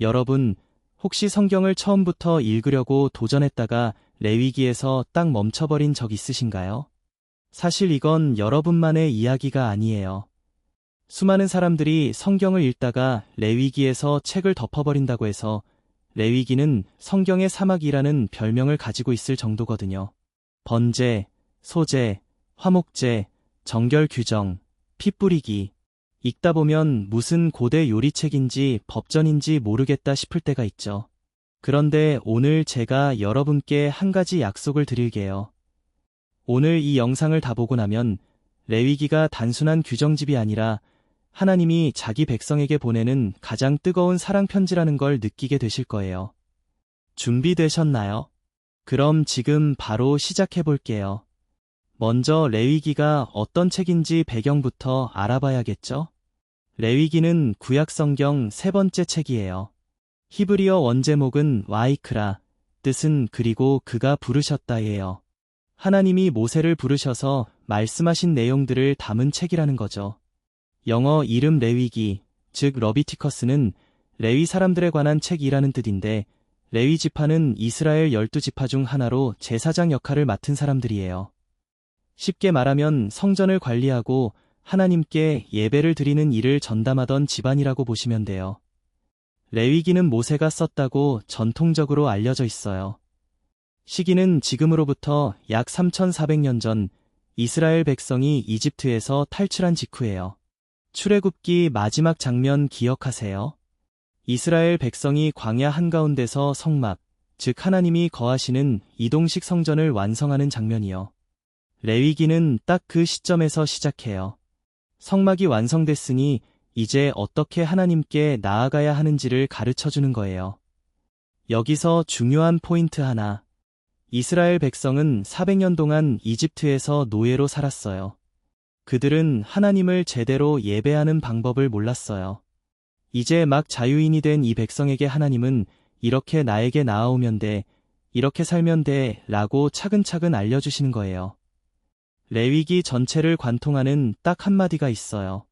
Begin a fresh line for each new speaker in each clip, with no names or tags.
여러분, 혹시 성경을 처음부터 읽으려고 도전했다가 레위기에서 딱 멈춰버린 적 있으신가요? 사실 이건 여러분만의 이야기가 아니에요. 수많은 사람들이 성경을 읽다가 레위기에서 책을 덮어버린다고 해서 레위기는 성경의 사막이라는 별명을 가지고 있을 정도거든요. 번제, 소제, 화목제, 정결 규정, 피 뿌리기. 읽다 보면 무슨 고대 요리책인지 법전인지 모르겠다 싶을 때가 있죠. 그런데 오늘 제가 여러분께 한 가지 약속을 드릴게요. 오늘 이 영상을 다 보고 나면 레위기가 단순한 규정집이 아니라 하나님이 자기 백성에게 보내는 가장 뜨거운 사랑 편지라는 걸 느끼게 되실 거예요. 준비되셨나요? 그럼 지금 바로 시작해 볼게요. 먼저 레위기가 어떤 책인지 배경부터 알아봐야겠죠? 레위기는 구약성경 세 번째 책이에요. 히브리어 원제목은 와이크라, 뜻은 그리고 그가 부르셨다예요. 하나님이 모세를 부르셔서 말씀하신 내용들을 담은 책이라는 거죠. 영어 이름 레위기, 즉 러비티커스는 레위 사람들에 관한 책이라는 뜻인데 레위 지파는 이스라엘 12지파 중 하나로 제사장 역할을 맡은 사람들이에요. 쉽게 말하면 성전을 관리하고 하나님께 예배를 드리는 일을 전담하던 집안이라고 보시면 돼요. 레위기는 모세가 썼다고 전통적으로 알려져 있어요. 시기는 지금으로부터 약 3400년 전 이스라엘 백성이 이집트에서 탈출한 직후예요. 출애굽기 마지막 장면 기억하세요? 이스라엘 백성이 광야 한가운데서 성막, 즉 하나님이 거하시는 이동식 성전을 완성하는 장면이요. 레위기는 딱 그 시점에서 시작해요. 성막이 완성됐으니 이제 어떻게 하나님께 나아가야 하는지를 가르쳐주는 거예요. 여기서 중요한 포인트 하나. 이스라엘 백성은 400년 동안 이집트에서 노예로 살았어요. 그들은 하나님을 제대로 예배하는 방법을 몰랐어요. 이제 막 자유인이 된 이 백성에게 하나님은 이렇게 나에게 나아오면 돼, 이렇게 살면 돼 라고 차근차근 알려주시는 거예요. 레위기 전체를 관통하는 딱 한마디가 있어요.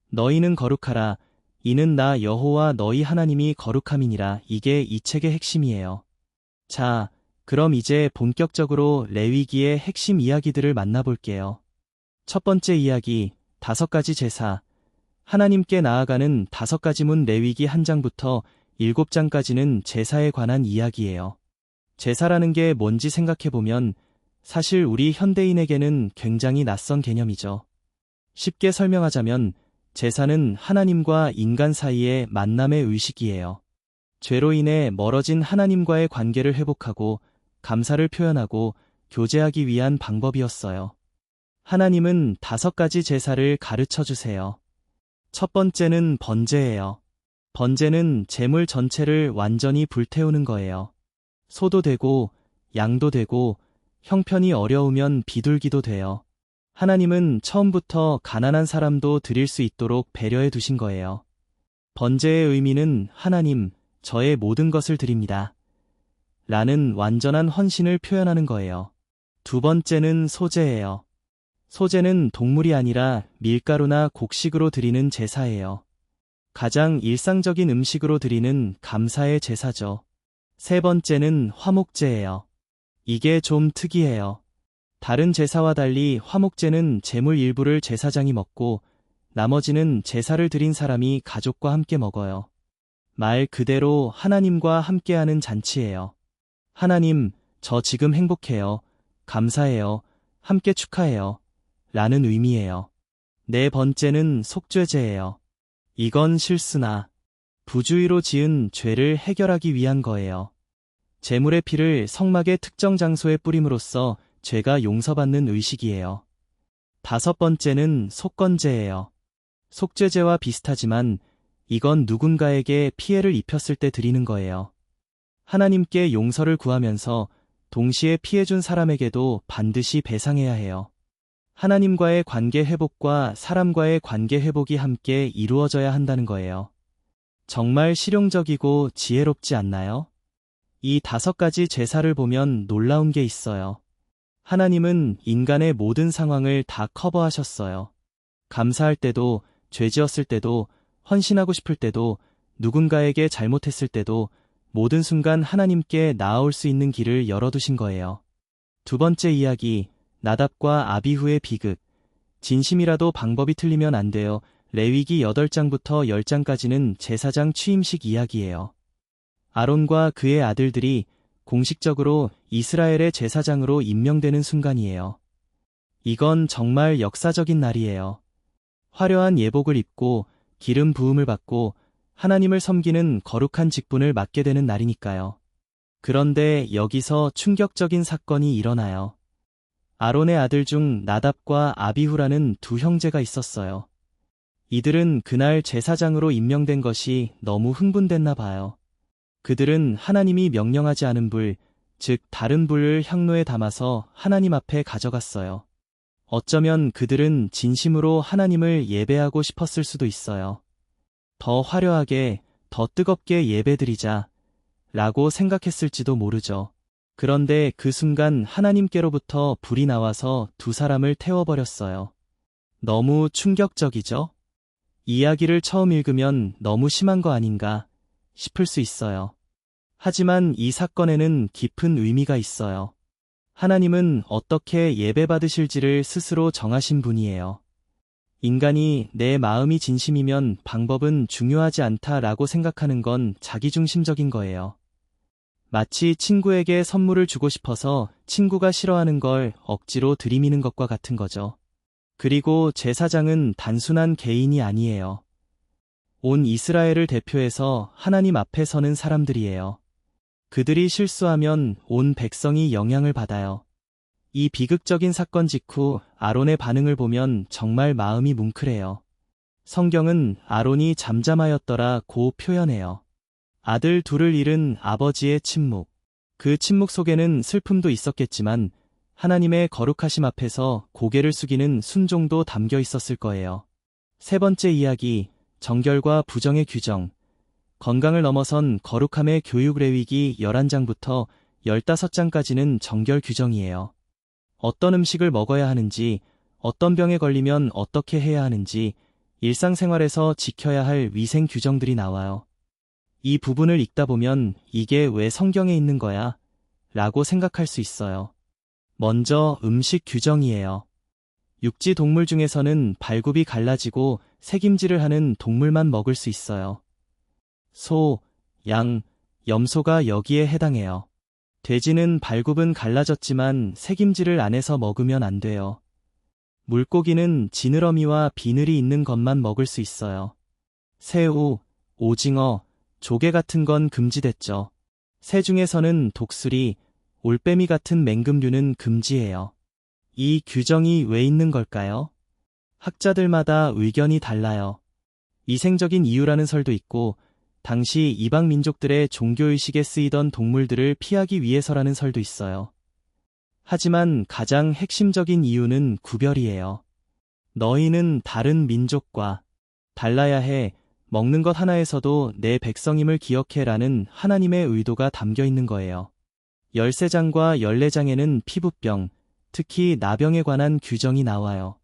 너희는 거룩하라. 이는 나 여호와 너희 하나님이 거룩함이니라. 이게 이 책의 핵심이에요. 자, 그럼 이제 본격적으로 레위기의 핵심 이야기들을 만나볼게요. 첫 번째 이야기, 5가지 제사. 하나님께 나아가는 5가지 문 레위기 1장부터 7장까지는 제사에 관한 이야기예요. 제사라는 게 뭔지 생각해보면 사실 우리 현대인에게는 굉장히 낯선 개념이죠. 쉽게 설명하자면 제사는 하나님과 인간 사이의 만남의 의식이에요. 죄로 인해 멀어진 하나님과의 관계를 회복하고 감사를 표현하고 교제하기 위한 방법이었어요. 하나님은 5가지 제사를 가르쳐 주세요. 첫 번째는 번제예요. 번제는 제물 전체를 완전히 불태우는 거예요. 소도 되고 양도 되고 형편이 어려우면 비둘기도 돼요. 하나님은 처음부터 가난한 사람도 드릴 수 있도록 배려해 두신 거예요. 번제의 의미는 하나님, 저의 모든 것을 드립니다. 라는 완전한 헌신을 표현하는 거예요. 두 번째는 소제예요. 소제는 동물이 아니라 밀가루나 곡식으로 드리는 제사예요. 가장 일상적인 음식으로 드리는 감사의 제사죠. 세 번째는 화목제예요. 이게 좀 특이해요. 다른 제사와 달리 화목제는 제물 일부를 제사장이 먹고 나머지는 제사를 드린 사람이 가족과 함께 먹어요. 말 그대로 하나님과 함께하는 잔치예요. 하나님, 저 지금 행복해요. 감사해요. 함께 축하해요. 라는 의미예요. 네 번째는 속죄제예요. 이건 실수나 부주의로 지은 죄를 해결하기 위한 거예요. 제물의 피를 성막의 특정 장소에 뿌림으로써 죄가 용서받는 의식이에요. 5번째는 속건제예요. 속죄제와 비슷하지만 이건 누군가에게 피해를 입혔을 때 드리는 거예요. 하나님께 용서를 구하면서 동시에 피해준 사람에게도 반드시 배상해야 해요. 하나님과의 관계 회복과 사람과의 관계 회복이 함께 이루어져야 한다는 거예요. 정말 실용적이고 지혜롭지 않나요? 이 5가지 제사를 보면 놀라운 게 있어요. 하나님은 인간의 모든 상황을 다 커버하셨어요. 감사할 때도, 죄 지었을 때도, 헌신하고 싶을 때도, 누군가에게 잘못했을 때도 모든 순간 하나님께 나아올 수 있는 길을 열어두신 거예요. 두 번째 이야기, 나답과 아비후의 비극. 진심이라도 방법이 틀리면 안 돼요. 레위기 8장부터 10장까지는 제사장 취임식 이야기예요. 아론과 그의 아들들이 공식적으로 이스라엘의 제사장으로 임명되는 순간이에요. 이건 정말 역사적인 날이에요. 화려한 예복을 입고 기름 부음을 받고 하나님을 섬기는 거룩한 직분을 맡게 되는 날이니까요. 그런데 여기서 충격적인 사건이 일어나요. 아론의 아들 중 나답과 아비후라는 두 형제가 있었어요. 이들은 그날 제사장으로 임명된 것이 너무 흥분됐나 봐요. 그들은 하나님이 명령하지 않은 불, 즉 다른 불을 향로에 담아서 하나님 앞에 가져갔어요. 어쩌면 그들은 진심으로 하나님을 예배하고 싶었을 수도 있어요. 더 화려하게, 더 뜨겁게 예배드리자 라고 생각했을지도 모르죠. 그런데 그 순간 하나님께로부터 불이 나와서 두 사람을 태워버렸어요. 너무 충격적이죠? 이야기를 처음 읽으면 너무 심한 거 아닌가 싶을 수 있어요. 하지만 이 사건에는 깊은 의미가 있어요. 하나님은 어떻게 예배받으실지를 스스로 정하신 분이에요. 인간이 내 마음이 진심이면 방법은 중요하지 않다라고 생각하는 건 자기중심적인 거예요. 마치 친구에게 선물을 주고 싶어서 친구가 싫어하는 걸 억지로 들이미는 것과 같은 거죠. 그리고 제사장은 단순한 개인이 아니에요. 온 이스라엘을 대표해서 하나님 앞에 서는 사람들이에요. 그들이 실수하면 온 백성이 영향을 받아요. 이 비극적인 사건 직후 아론의 반응을 보면 정말 마음이 뭉클해요. 성경은 아론이 잠잠하였더라고 표현해요. 아들 둘을 잃은 아버지의 침묵. 그 침묵 속에는 슬픔도 있었겠지만 하나님의 거룩하심 앞에서 고개를 숙이는 순종도 담겨 있었을 거예요. 세 번째 이야기, 정결과 부정의 규정. 건강을 넘어선 거룩함의 교육. 레위기 11장부터 15장까지는 정결 규정이에요. 어떤 음식을 먹어야 하는지, 어떤 병에 걸리면 어떻게 해야 하는지, 일상생활에서 지켜야 할 위생 규정들이 나와요. 이 부분을 읽다 보면 이게 왜 성경에 있는 거야? 라고 생각할 수 있어요. 먼저 음식 규정이에요. 육지 동물 중에서는 발굽이 갈라지고 새김질을 하는 동물만 먹을 수 있어요. 소, 양, 염소가 여기에 해당해요. 돼지는 발굽은 갈라졌지만 새김질을 안 해서 먹으면 안 돼요. 물고기는 지느러미와 비늘이 있는 것만 먹을 수 있어요. 새우, 오징어, 조개 같은 건 금지됐죠. 새 중에서는 독수리, 올빼미 같은 맹금류는 금지예요. 이 규정이 왜 있는 걸까요? 학자들마다 의견이 달라요. 위생적인 이유라는 설도 있고, 당시 이방 민족들의 종교의식에 쓰이던 동물들을 피하기 위해서라는 설도 있어요. 하지만 가장 핵심적인 이유는 구별이에요. 너희는 다른 민족과 달라야 해, 먹는 것 하나에서도 내 백성임을 기억해라는 하나님의 의도가 담겨 있는 거예요. 13장과 14장에는 피부병, 특히 나병에 관한 규정이 나와요.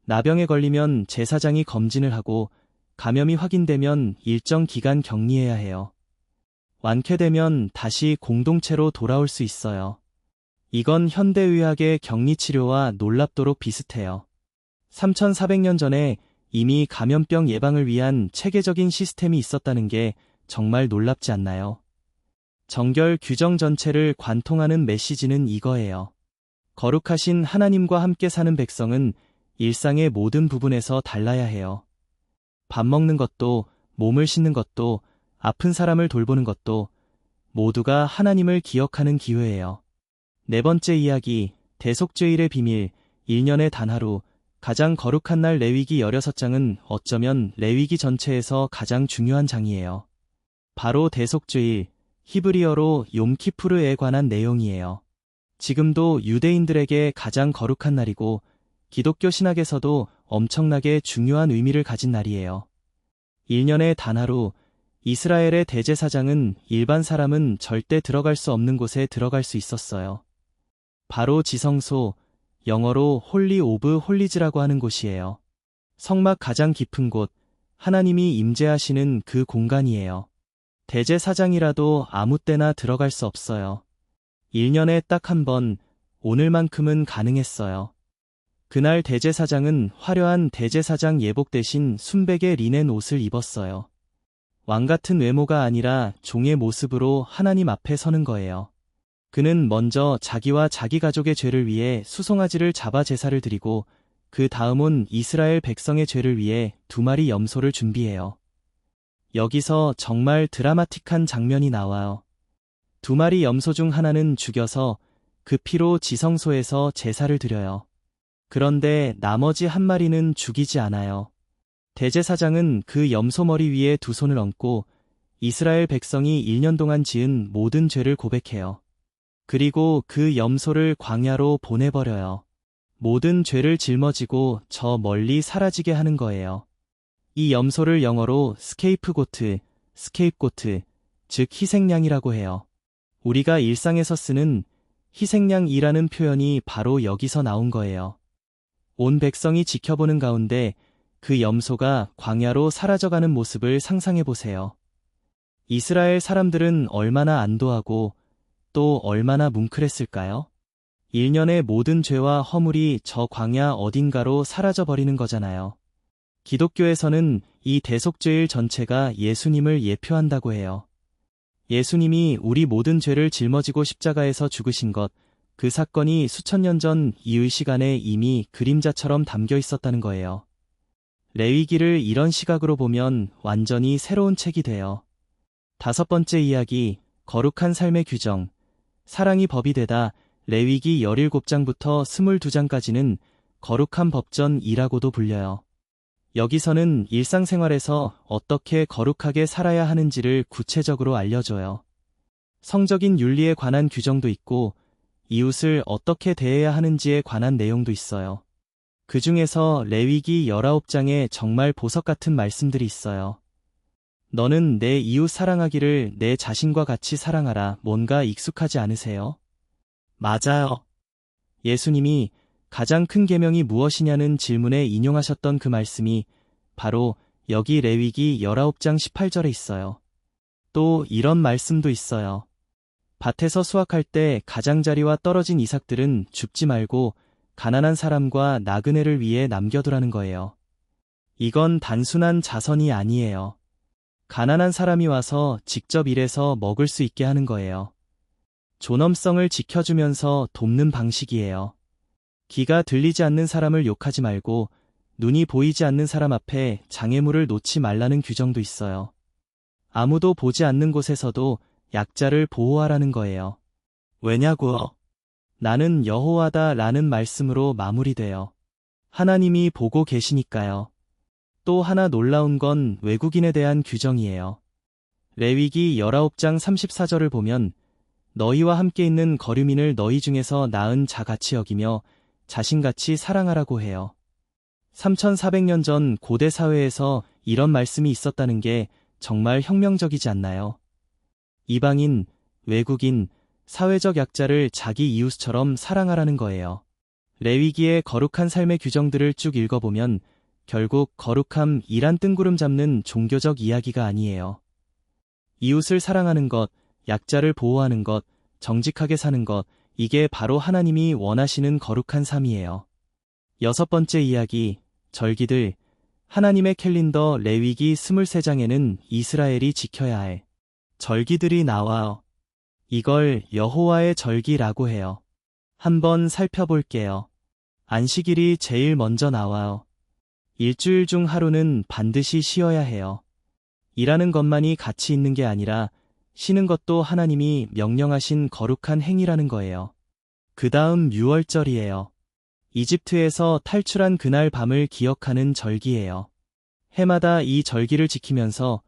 나병에 걸리면 제사장이 검진을 하고 감염이 확인되면 일정 기간 격리해야 해요. 완쾌되면 다시 공동체로 돌아올 수 있어요. 이건 현대의학의 격리치료와 놀랍도록 비슷해요. 3400년 전에 이미 감염병 예방을 위한 체계적인 시스템이 있었다는 게 정말 놀랍지 않나요? 정결 규정 전체를 관통하는 메시지는 이거예요. 거룩하신 하나님과 함께 사는 백성은 일상의 모든 부분에서 달라야 해요. 밥 먹는 것도, 몸을 씻는 것도, 아픈 사람을 돌보는 것도 모두가 하나님을 기억하는 기회예요. 네 번째 이야기, 대속죄일의 비밀. 1년에 단 하루, 가장 거룩한 날. 레위기 16장은 어쩌면 레위기 전체에서 가장 중요한 장이에요. 바로 대속죄일, 히브리어로 욤키푸르에 관한 내용이에요. 지금도 유대인들에게 가장 거룩한 날이고 기독교 신학에서도 엄청나게 중요한 의미를 가진 날이에요. 1년에 단 하루, 이스라엘의 대제사장은 일반 사람은 절대 들어갈 수 없는 곳에 들어갈 수 있었어요. 바로 지성소, 영어로 홀리 오브 홀리즈라고 하는 곳이에요. 성막 가장 깊은 곳, 하나님이 임재하시는 그 공간이에요. 대제사장이라도 아무 때나 들어갈 수 없어요. 1년에 딱 한 번, 오늘만큼은 가능했어요. 그날 대제사장은 화려한 대제사장 예복 대신 순백의 리넨 옷을 입었어요. 왕 같은 외모가 아니라 종의 모습으로 하나님 앞에 서는 거예요. 그는 먼저 자기와 자기 가족의 죄를 위해 수송아지를 잡아 제사를 드리고 그 다음은 이스라엘 백성의 죄를 위해 2마리 염소를 준비해요. 여기서 정말 드라마틱한 장면이 나와요. 2마리 염소 중 하나는 죽여서 그 피로 지성소에서 제사를 드려요. 그런데 나머지 1마리는 죽이지 않아요. 대제사장은 그 염소 머리 위에 2 손을 얹고 이스라엘 백성이 1년 동안 지은 모든 죄를 고백해요. 그리고 그 염소를 광야로 보내버려요. 모든 죄를 짊어지고 저 멀리 사라지게 하는 거예요. 이 염소를 영어로 스케이프고트, 즉 희생양이라고 해요. 우리가 일상에서 쓰는 희생양이라는 표현이 바로 여기서 나온 거예요. 온 백성이 지켜보는 가운데 그 염소가 광야로 사라져가는 모습을 상상해 보세요. 이스라엘 사람들은 얼마나 안도하고 또 얼마나 뭉클했을까요? 1년의 모든 죄와 허물이 저 광야 어딘가로 사라져버리는 거잖아요. 기독교에서는 이 대속죄일 전체가 예수님을 예표한다고 해요. 예수님이 우리 모든 죄를 짊어지고 십자가에서 죽으신 것, 그 사건이 수천 년 전 이의 시간에 이미 그림자처럼 담겨 있었다는 거예요. 레위기를 이런 시각으로 보면 완전히 새로운 책이 돼요. 5번째 이야기, 거룩한 삶의 규정. 사랑이 법이 되다 레위기 17장부터 22장까지는 거룩한 법전이라고도 불려요. 여기서는 일상생활에서 어떻게 거룩하게 살아야 하는지를 구체적으로 알려줘요. 성적인 윤리에 관한 규정도 있고 이웃을 어떻게 대해야 하는지에 관한 내용도 있어요. 그 중에서 레위기 19장에 정말 보석 같은 말씀들이 있어요. 너는 내 이웃 사랑하기를 내 자신과 같이 사랑하라. 뭔가 익숙하지 않으세요? 맞아요. 예수님이 가장 큰 계명이 무엇이냐는 질문에 인용하셨던 그 말씀이 바로 여기 레위기 19장 18절에 있어요. 또 이런 말씀도 있어요. 밭에서 수확할 때 가장자리와 떨어진 이삭들은 줍지 말고 가난한 사람과 나그네를 위해 남겨두라는 거예요. 이건 단순한 자선이 아니에요. 가난한 사람이 와서 직접 일해서 먹을 수 있게 하는 거예요. 존엄성을 지켜주면서 돕는 방식이에요. 귀가 들리지 않는 사람을 욕하지 말고 눈이 보이지 않는 사람 앞에 장애물을 놓지 말라는 규정도 있어요. 아무도 보지 않는 곳에서도 약자를 보호하라는 거예요. 왜냐고요? 나는 여호와다 라는 말씀으로 마무리돼요. 하나님이 보고 계시니까요. 또 하나 놀라운 건 외국인에 대한 규정이에요. 레위기 19장 34절을 보면 너희와 함께 있는 거류민을 너희 중에서 나은 자같이 여기며 자신같이 사랑하라고 해요. 3400년 전 고대 사회에서 이런 말씀이 있었다는 게 정말 혁명적이지 않나요? 이방인, 외국인, 사회적 약자를 자기 이웃처럼 사랑하라는 거예요. 레위기의 거룩한 삶의 규정들을 쭉 읽어보면 결국 거룩함이란 뜬구름 잡는 종교적 이야기가 아니에요. 이웃을 사랑하는 것, 약자를 보호하는 것, 정직하게 사는 것, 이게 바로 하나님이 원하시는 거룩한 삶이에요. 6번째 이야기, 절기들. 하나님의 캘린더 레위기 23장에는 이스라엘이 지켜야 할 절기들이 나와요. 이걸 여호와의 절기라고 해요. 한번 살펴볼게요. 안식일이 제일 먼저 나와요. 일주일 중 하루는 반드시 쉬어야 해요. 일하는 것만이 가치 있는 게 아니라 쉬는 것도 하나님이 명령하신 거룩한 행위라는 거예요. 그 다음 유월절이에요. 이집트에서 탈출한 그날 밤을 기억하는 절기예요. 해마다 이 절기를 지키면서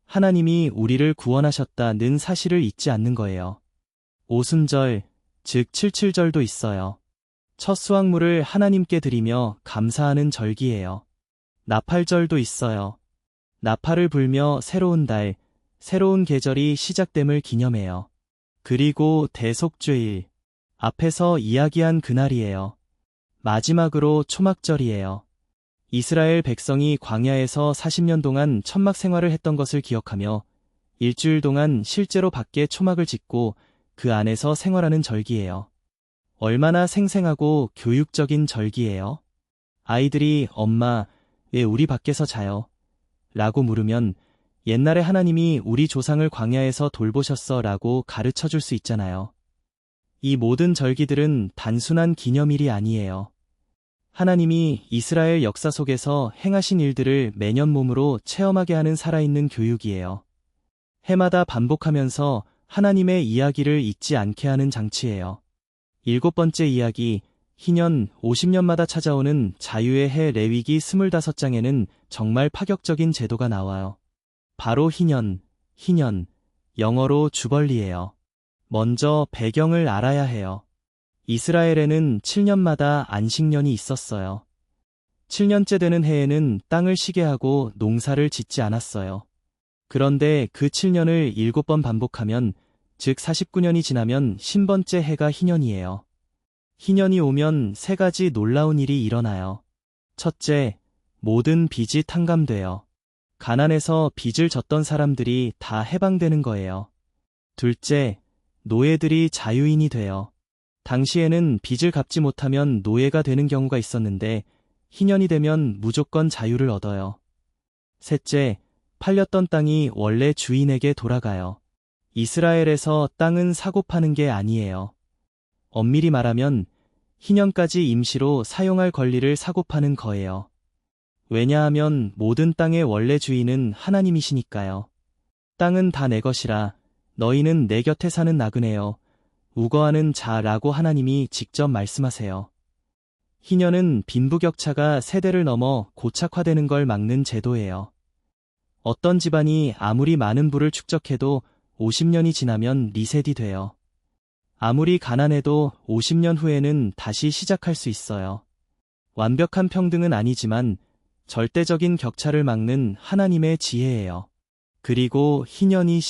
하나님이 우리를 구원하셨다는 사실을 잊지 않는 거예요. 오순절, 즉 칠칠절도 있어요. 첫 수확물을 하나님께 드리며 감사하는 절기예요. 나팔절도 있어요. 나팔을 불며 새로운 달, 새로운 계절이 시작됨을 기념해요. 그리고 대속죄일, 앞에서 이야기한 그날이에요. 마지막으로 초막절이에요. 이스라엘 백성이 광야에서 40년 동안 천막 생활을 했던 것을 기억하며 일주일 동안 실제로 밖에 초막을 짓고 그 안에서 생활하는 절기예요. 얼마나 생생하고 교육적인 절기예요. 아이들이 엄마, 왜 우리 밖에서 자요? 라고 물으면 옛날에 하나님이 우리 조상을 광야에서 돌보셨어 라고 가르쳐 줄 수 있잖아요. 이 모든 절기들은 단순한 기념일이 아니에요. 하나님이 이스라엘 역사 속에서 행하신 일들을 매년 몸으로 체험하게 하는 살아있는 교육이에요. 해마다 반복하면서 하나님의 이야기를 잊지 않게 하는 장치예요. 7번째 이야기, 희년 50년마다 찾아오는 자유의 해 레위기 25장에는 정말 파격적인 제도가 나와요. 바로 희년, 영어로 주벌리예요. 먼저 배경을 알아야 해요. 이스라엘에는 7년마다 안식년이 있었어요. 7년째 되는 해에는 땅을 쉬게 하고 농사를 짓지 않았어요. 그런데 그 7년을 7번 반복하면, 즉 49년이 지나면 신번째 해가 희년이에요. 희년이 오면 3가지 놀라운 일이 일어나요. 첫째, 모든 빚이 탕감돼요. 가난해서 빚을 졌던 사람들이 다 해방되는 거예요. 둘째, 노예들이 자유인이 돼요. 당시에는 빚을 갚지 못하면 노예가 되는 경우가 있었는데 희년이 되면 무조건 자유를 얻어요. 셋째, 팔렸던 땅이 원래 주인에게 돌아가요. 이스라엘에서 땅은 사고 파는 게 아니에요. 엄밀히 말하면 희년까지 임시로 사용할 권리를 사고 파는 거예요. 왜냐하면 모든 땅의 원래 주인은 하나님이시니까요. 땅은 다 내 것이라 너희는 내 곁에 사는 나그네여 우거하는 자라고 하나님이 직접 말씀하세요. 희년은 빈부격차가 세대를 넘어 고착화되는 걸 막는 제도예요. 어떤 집안이 아무리 많은 부를 축적해도 50년이 지나면 리셋이 돼요. 아무리 가난해도 50년 후에는 다시 시작할 수 있어요. 완벽한 평등은 아니지만 절대적인 격차를 막는 하나님의 지혜예요. 그리고 희년이